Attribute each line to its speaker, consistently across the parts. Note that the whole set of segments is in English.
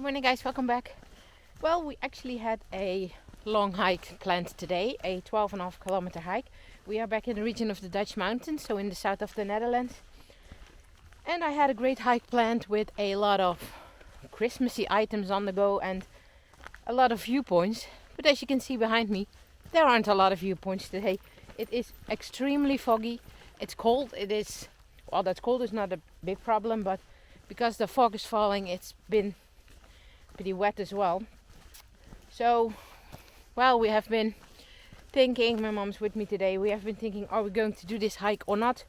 Speaker 1: Good morning guys, welcome back. Well, we actually had a long hike planned today, a 12.5 kilometer hike. We are back in the region of the Dutch mountains, so in the south of the Netherlands. And I had a great hike planned with a lot of Christmassy items on the go and a lot of viewpoints. But as you can see behind me, there aren't a lot of viewpoints today. It is extremely foggy. It's cold. Well, that cold is not a big problem, but because the fog is falling, it's been pretty wet as well. So, well, we have been thinking, my mom's with me today, we have been thinking, are we going to do this hike or not?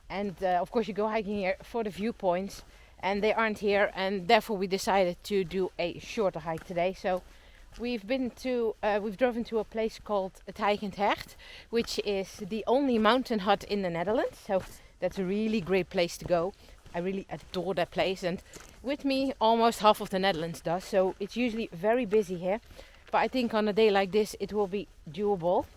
Speaker 1: And of course you go hiking here for the viewpoints and they aren't here, and therefore we decided to do a shorter hike today. So we've driven to a place called diceded, which is the only mountain hut in the Netherlands. So that's a really great place to go. I really adore that place, and with me almost half of the Netherlands does, so it's usually very busy here, but I think on a day like this it will be doable.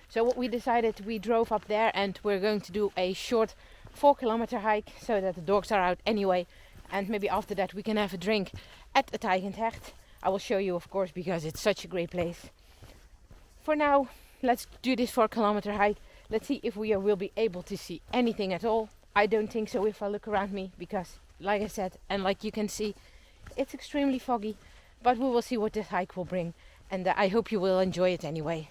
Speaker 1: So what we decided, we drove up there and we're going to do a short 4-kilometer hike so that the dogs are out anyway, and maybe after that we can have a drink at a diceded. I will show you, of course, because it's such a great place. For now, let's do this 4-kilometer hike. Let's see if we will be able to see anything at all. I don't think so if I look around me, because like I said, and like you can see, it's extremely foggy, but we will see what this hike will bring, and I hope you will enjoy it anyway.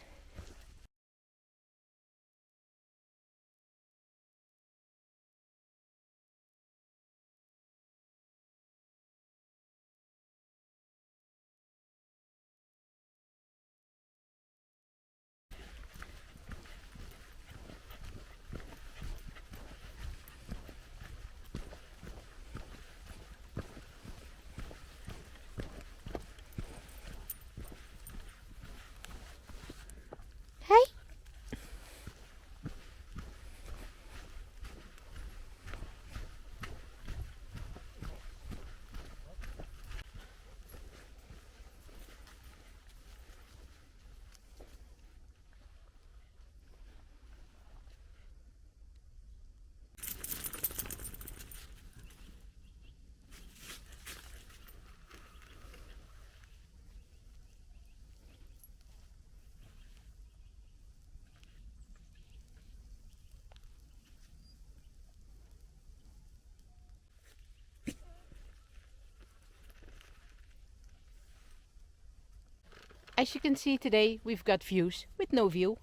Speaker 1: Hey! As you can see today, we've got views with no view.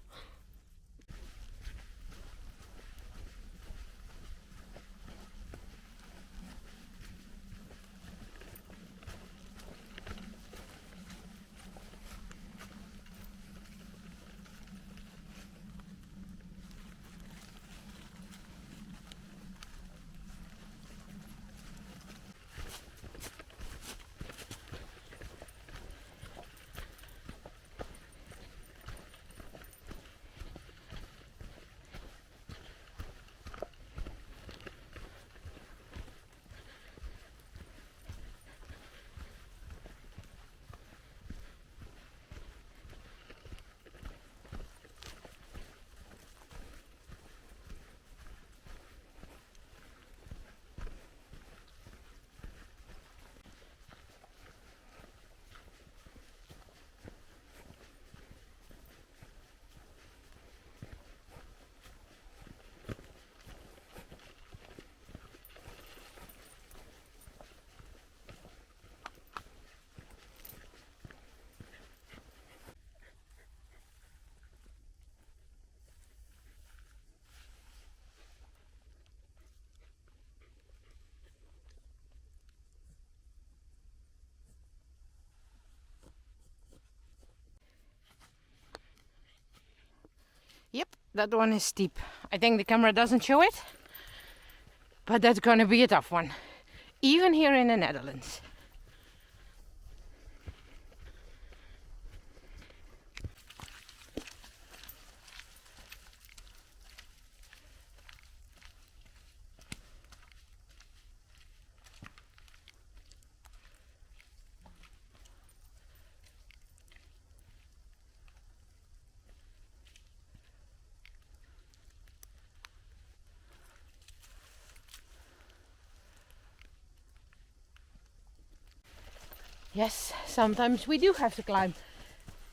Speaker 1: Yep, that one is steep. I think the camera doesn't show it, but that's gonna be a tough one, even here in the Netherlands. Yes, sometimes we do have to climb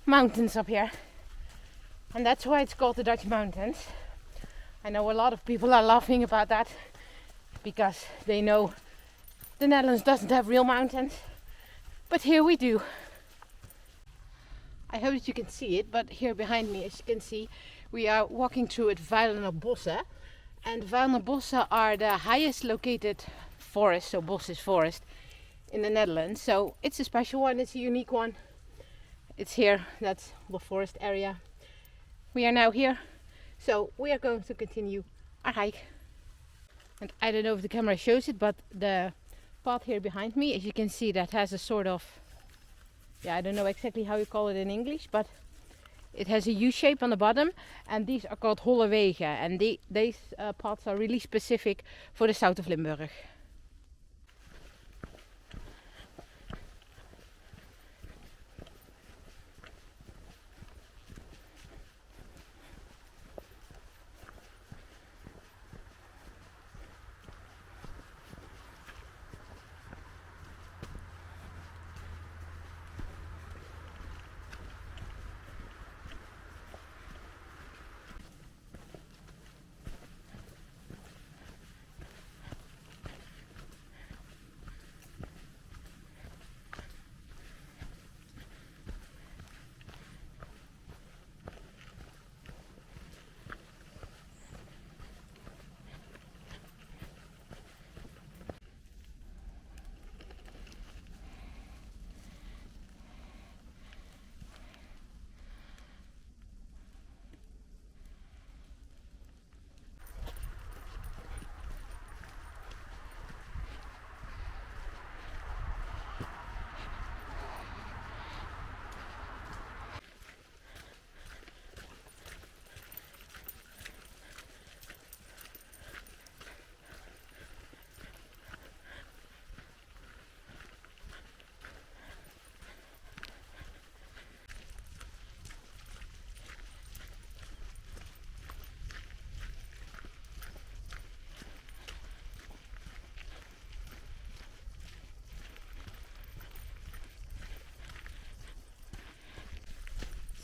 Speaker 1: mountains up here. And that's why it's called the Dutch mountains. I know a lot of people are laughing about that because they know the Netherlands doesn't have real mountains. But here we do. I hope that you can see it, but here behind me, as you can see, we are walking through at Bossen. And Bossen are the highest located forest, so bos is forest, in the Netherlands. So it's a special one, it's a unique one. It's here, that's the forest area. We are now here, so we are going to continue our hike. And I don't know if the camera shows it, but the path here behind me, as you can see, that has a sort of, I don't know exactly how you call it in English, but it has a U shape on the bottom, and these are called holle wegen, and these paths are really specific for the south of Limburg.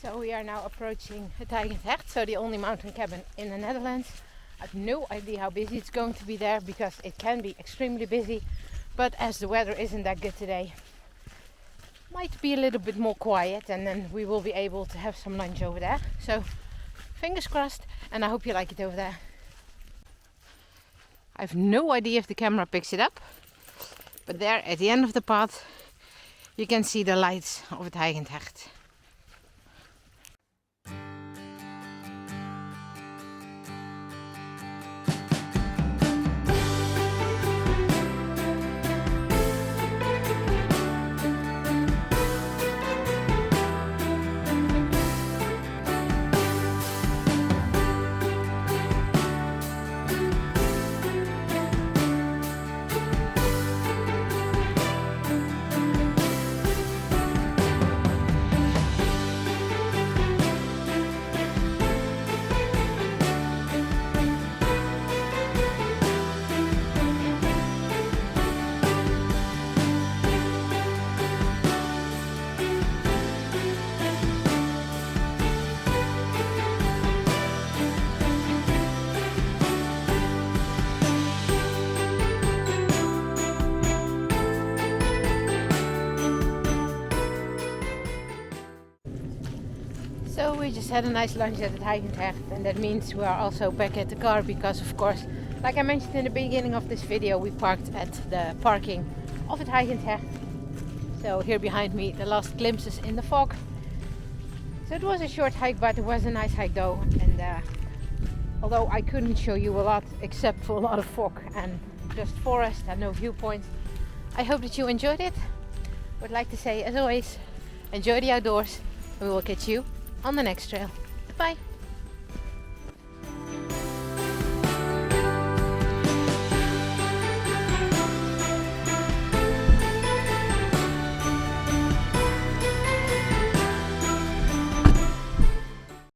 Speaker 1: So we are now approaching het Hecht, so the only mountain cabin in the Netherlands. I have no idea how busy it's going to be there because it can be extremely busy, but as the weather isn't that good today, might be a little bit more quiet, and then we will be able to have some lunch over there. So fingers crossed, and I hope you like it over there. I have no idea if the camera picks it up, but there at the end of the path you can see the lights of het Hecht. So we just had a nice lunch at het Hecht, and that means we are also back at the car because, of course, like I mentioned in the beginning of this video, we parked at the parking of het Hecht. So here behind me, the last glimpses in the fog. So it was a short hike, but it was a nice hike though, and although I couldn't show you a lot except for a lot of fog and just forest and no viewpoints, I hope that you enjoyed it. Would like to say, as always, enjoy the outdoors, and we will catch you on the next trail. Bye!